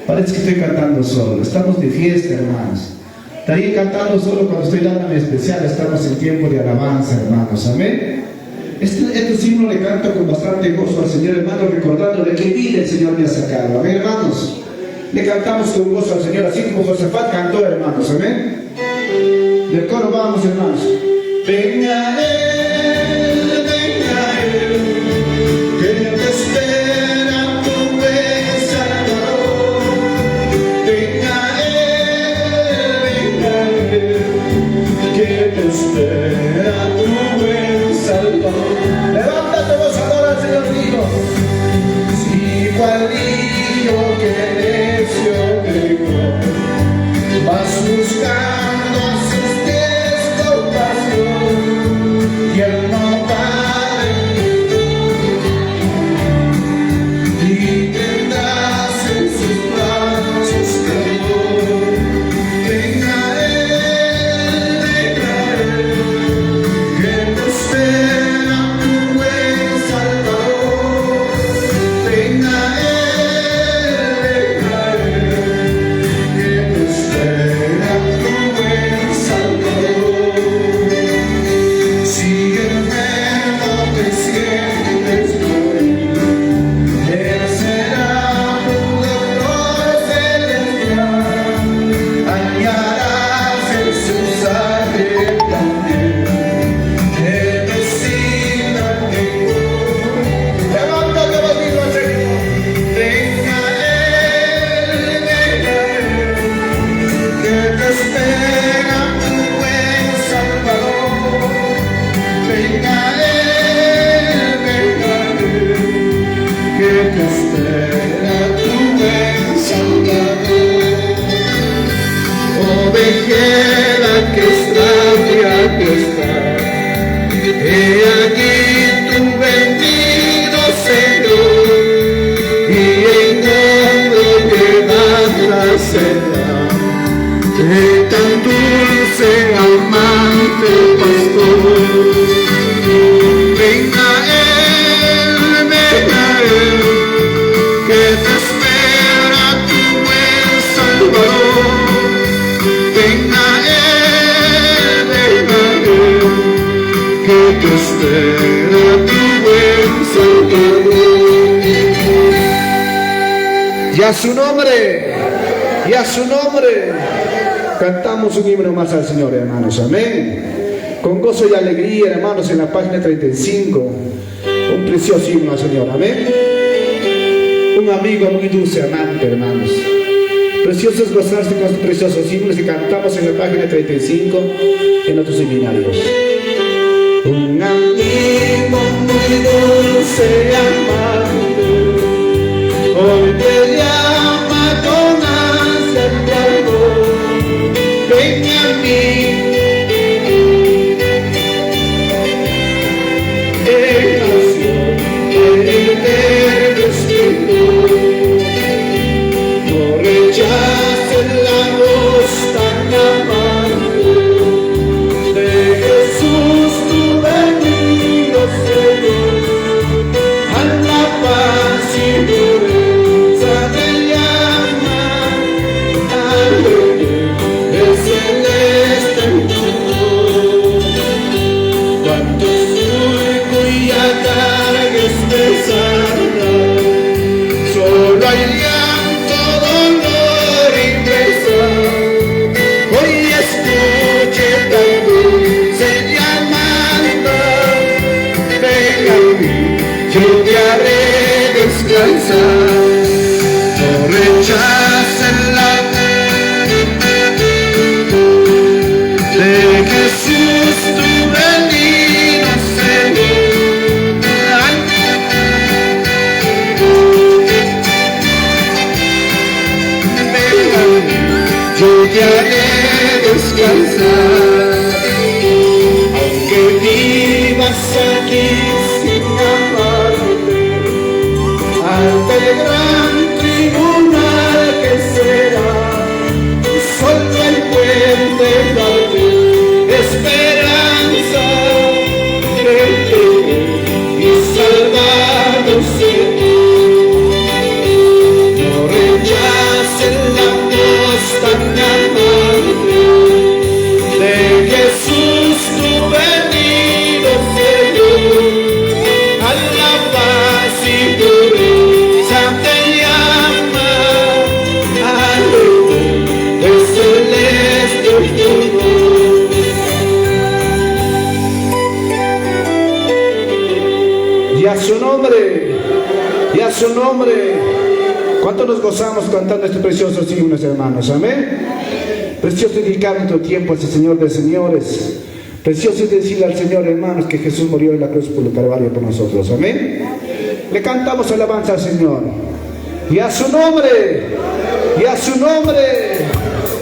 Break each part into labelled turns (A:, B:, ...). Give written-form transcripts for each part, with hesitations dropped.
A: Parece que estoy cantando solo. Estamos de fiesta, hermanos. Estaría cantando solo cuando estoy dando mi especial. Estamos en tiempo de alabanza, hermanos. Amén. Este himno le canto con bastante gozo al Señor, hermano, recordando de qué vida el Señor me ha sacado. Amén, hermanos. Le cantamos con gozo al Señor, así como Josafat cantó, hermanos. Amén. Del coro vamos, hermanos. Venga Él, que te espera tu buen Salvador. Venga Él, que te espera tu buen Salvador. Levanta tu voz, adora al Señor, digo. Si cual niño que necio pecó, vas buscando a sus pies compasión, y él no para y tendrás en sus brazos temor. Venga Él, que te espera tu buen Salvador. Venga Él, que te espera tu buen Salvador. Si enfermo te sientes morir, Él será tu doctor celestial. Hallarás en su sangre también medicina que cura. Levántate, bendito al Señor. Venga Él, que te espera tu buen Salvador. Venga Él, que te espera tu buen Salvador. Ovejera que extravia que está, he aquí tu bendito Señor, y en todo que da será, de tan dulce amante pastor. Venga Él, que te espera tu buen Salvador. Venga Él, que te espera tu buen Salvador. Y a su nombre, y a su nombre, cantamos un himno más al Señor, hermanos. Amén. Con gozo y alegría, hermanos, en la página 35, un precioso himno al Señor. Amén. Un amigo muy dulce, amante, hermanos. Precioso es gozarse con estos preciosos himnos que cantamos en la página 35 en otros seminarios. Un amigo muy dulce, amante, hoy te llama con ansia de amor. Ven a mí, en oración, en el Espíritu. No rechaces la voz tan amable de Jesús, tu bendito Señor. A la paz y pureza te llama, al del celeste amor. Cuanto surco y cargues pesadas, solo hay llanto, dolor y pesar. Hoy escuche tan dulce llamada. Ven a mí, yo te haré descansar. No rechaces la de Jesús, tu bendito Señor. Yo te haré descansar. Aunque vivas aquí sin amarte, ante el gran tribunal que será, solo el puente de esperanza, creyente y salvado Señor. No rechaces su nombre. ¿Cuánto nos gozamos cantando este precioso himnos, hermanos? Amén. Precioso dedicar nuestro tiempo a ese Señor de señores. Precioso es decirle al Señor, hermanos, que Jesús murió en la cruz por el Calvario por nosotros. Amén. Le cantamos alabanza al Señor. Y a su nombre. Y a su nombre.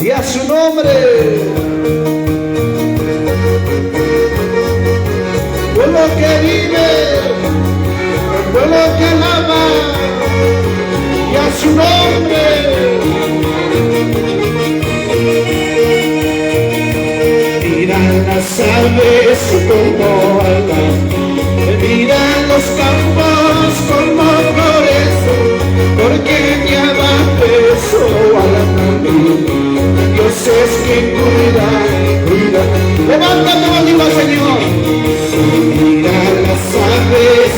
A: Y a su nombre. Pueblo que vive, pueblo que ama, y a su nombre. Miran las aves como alas, miran los campos como florecen, porque te amaste solamente. Dios es quien cuida, cuida. Levanta tu mano al Señor. Mira las aves,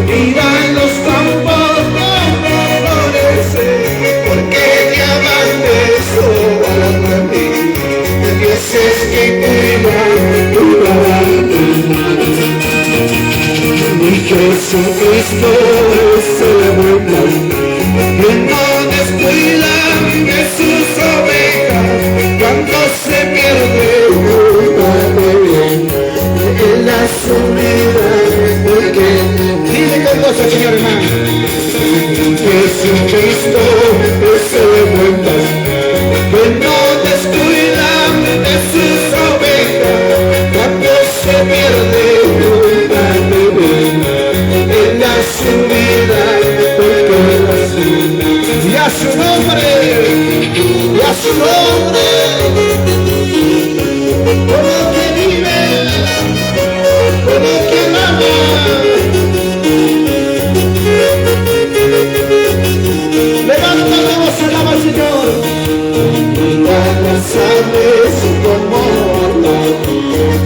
A: mira los campos como florecen, porque te amaste solamente. Dios es quien cuida, cuida. Y Jesucristo es el buen que no descuida de sus ovejas cuando se pierde una de bien. Él la sumida porque dile con gozo, Señor hermano. Jesucristo es el buen que no descuida de sus ovejas cuando se pierde una de bien. Él la sumida porque la sumida. Y a su nombre, y a su nombre, como que vive, como que ama. Levantamos, alaba al Señor. Mira las aves como hablan,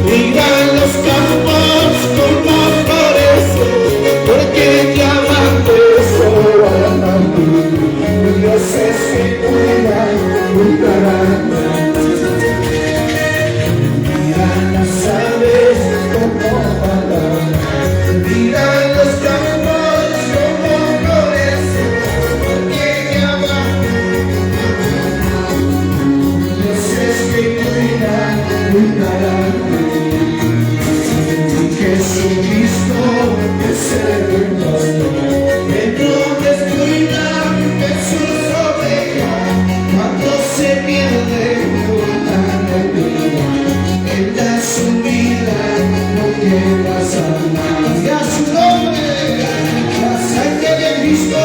A: mira los campos como florecen, porque te amaste solamente. Dios es que cuida, cuidará. Mira las aves como balan, mira los campos como florecen, porque te amaste. Dios es que cuida, cuidará. Jesucristo es el buen pastor, que no descuida de sus ovejas cuando se pierde una vida. Él da su vida, no queda sana. Y a su nombre, la sangre de Cristo,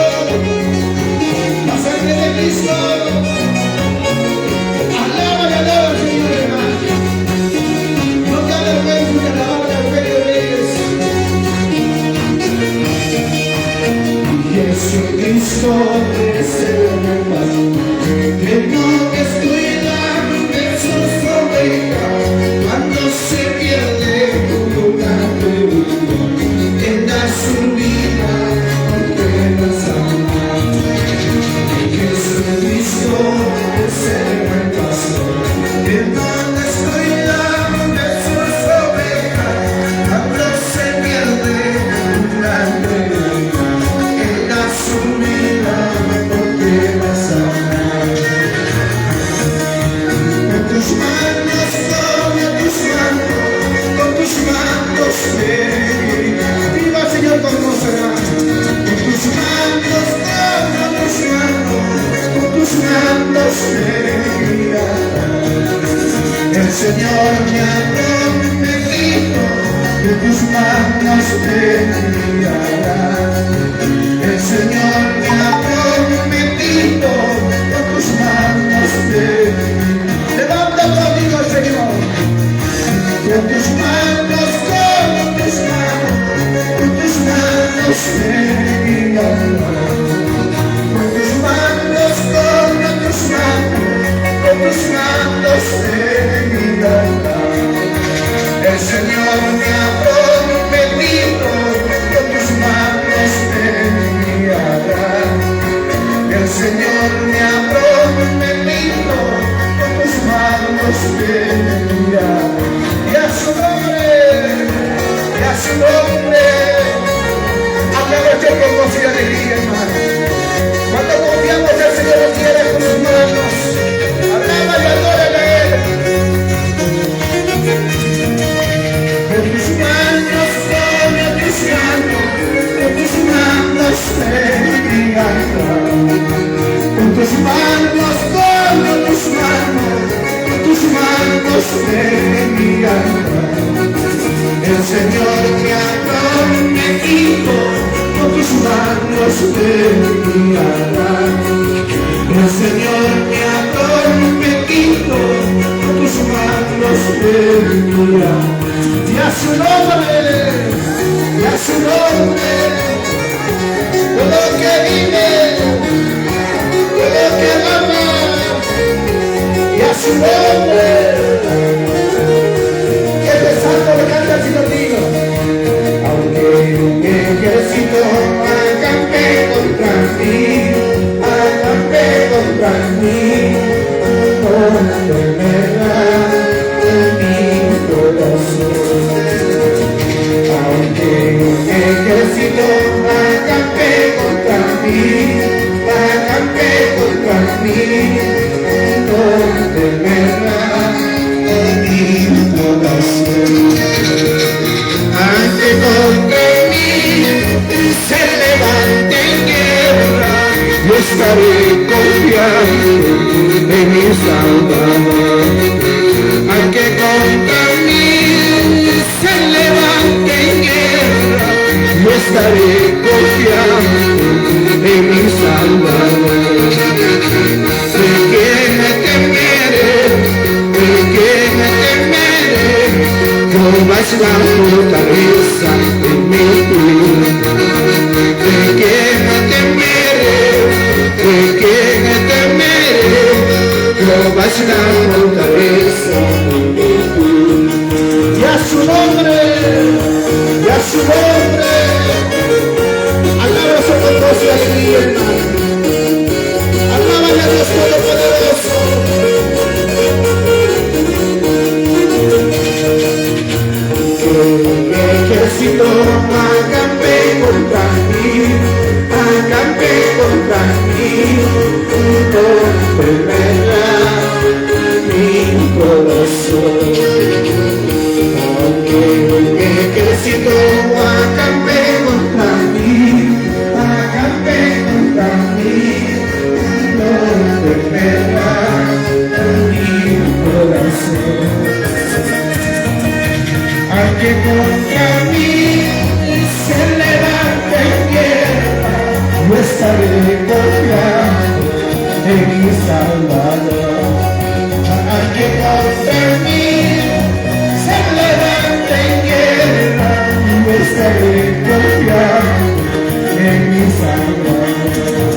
A: la sangre de Cristo. Alaba y alaba, Señor hermano. No te avergüences de alabar al Rey de Reyes. Jesucristo es el buen pastor, que no descuida de sus ovejas cuando se pierde una vida. Él da su vida porque las ama. Jesucristo es el buen pastor, que no descuida de sus ovejas cuando se pierde una vida. Él da su vida porque las ama. Con tus manos, con tus manos me guía. Viva Señor con gozo, hermano. Con tus manos me guía. El Señor me ha prometido que tus manos me guiarán. El Señor me ha prometido que tus manos me guiarán. Levanta conmigo al Señor. Con tus manos me guiarán. Con tus manos me guiarán. El Señor me ha prometido que tus manos me guiarán. El Señor me ha prometido que tus manos me guiarán. Y a su nombre, noche con gozo y alegría, hermano. Cuando confiamos, el Señor nos tiene con sus manos. Alábale, adórale a Él. Con tus manos, tome tus manos, con tus manos me guiará. Con tus manos, tome tus manos me guiará. El Señor me ha prometido, con tus manos me guiará. El Señor me ha prometido, con tus manos me guiará. Y a su nombre, y a su nombre, todo lo que vive, todo lo que ama, y a su nombre. Aunque un ejército acampe contra mí, no temerá en mi corazón. Aunque un ejército acampe contra mí, no temerá en mi corazón. Ante contra mí se levante guerra, yo estaré confiando en mi Salvador. Aunque contra mí se levante guerra, yo estaré confiando en mi Salvador. ¿De quién me temeré? ¿De quién me temeré? Jehová es la fortaleza de mi vida. ¿De quién me temeré? ¿De quién me temeré? Jehová es la fortaleza de mi vida. Y a su nombre, y a su nombre, alabamos con gozo y alegría, hermano. Alábale a Dios Todopoderoso. Ejército acampe contra mí, no temerá mi corazón. Aunque un ejército acampe contra mí, no temerá mi corazón. Aunque contra mí se levante guerra, yo estaré confiando en mi Salvador. Aunque contra mí se levante guerra, yo estaré confiando en mi Salvador.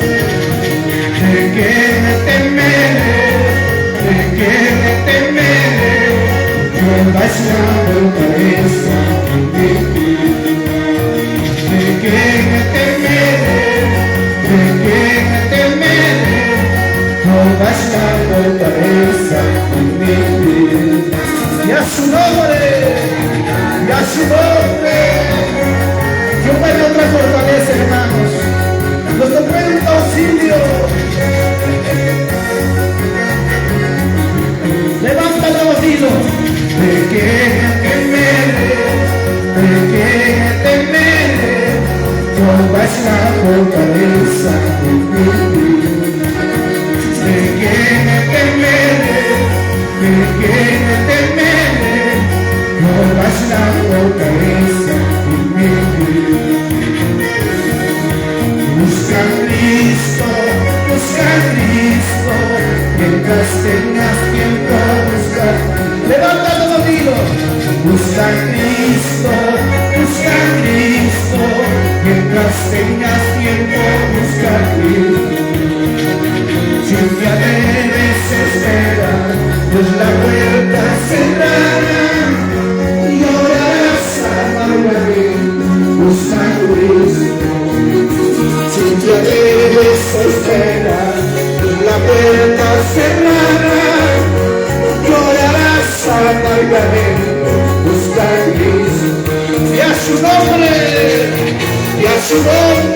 A: ¿De qué me temeré? ¿De qué me temeré? Jehová es la fortaleza de mi vida. ¿De qué me temeré? ¿De qué me temeré? Jehová es la fortaleza de mi vida. Y a su nombre, y a su nombre. Jehová es otra fortaleza, hermanos. Nuestro buen auxilio. Levanta los oídos. ¿De qué temeré? ¿De qué temeré? Jehová es la fortaleza de mi vida. ¿De qué temeré? ¿De qué temeré? Jehová es la fortaleza de mi vida. Busca a Cristo, mientras tengas tiempo busca. Levanta los oídos. Busca a Cristo, mientras tengas tiempo busca a Cristo. Si un día debes esperar, pues la puerta cerrada y orarás amargamente. Busca a Cristo. Si un día debes esperar, pues la puerta cerrada y orarás amargamente. Busca a Cristo. Y a su nombre, y a su nombre.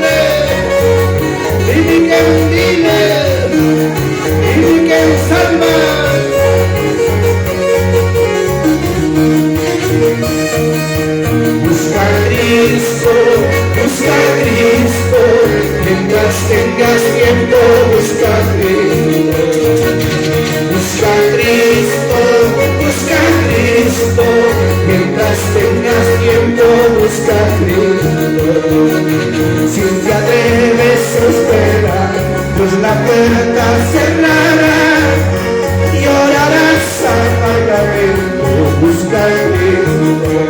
A: pues la puerta cerrará y orarás amargamente. Busca a Cristo,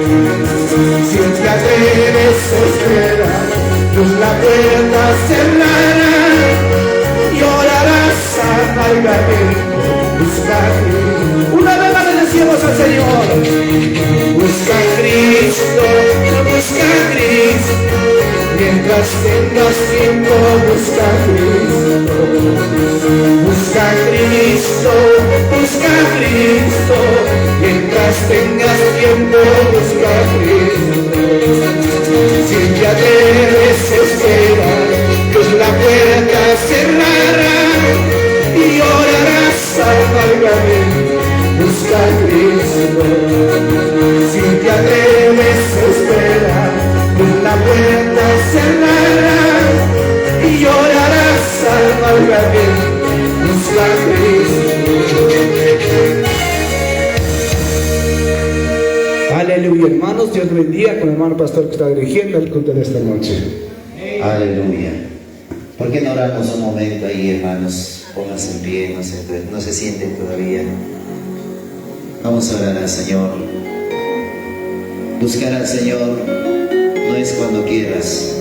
A: si te atreves a esperar, pues la puerta cerrará y orarás amargamente. Busca a Cristo. Una vez más le decimos al Señor: busca a Cristo, busca a Cristo. Mientras tengas tiempo, busca a Cristo. Busca a Cristo, busca a Cristo. Mientras tengas tiempo, busca a Cristo. Si te atreves a esperar, pues la puerta cerrará y orarás amargamente. Busca a Cristo. Si te atreves a esperar, pues la puerta cerrará y orarás amargamente. Busca a Cristo. Aleluya, hermanos. Dios bendiga con el hermano pastor que está dirigiendo el culto de esta noche.
B: Aleluya. ¿Por qué no oramos un momento ahí, hermanos? Pónganse en pie, no se sienten todavía. Vamos a orar al Señor. Buscar al Señor no es cuando quieras,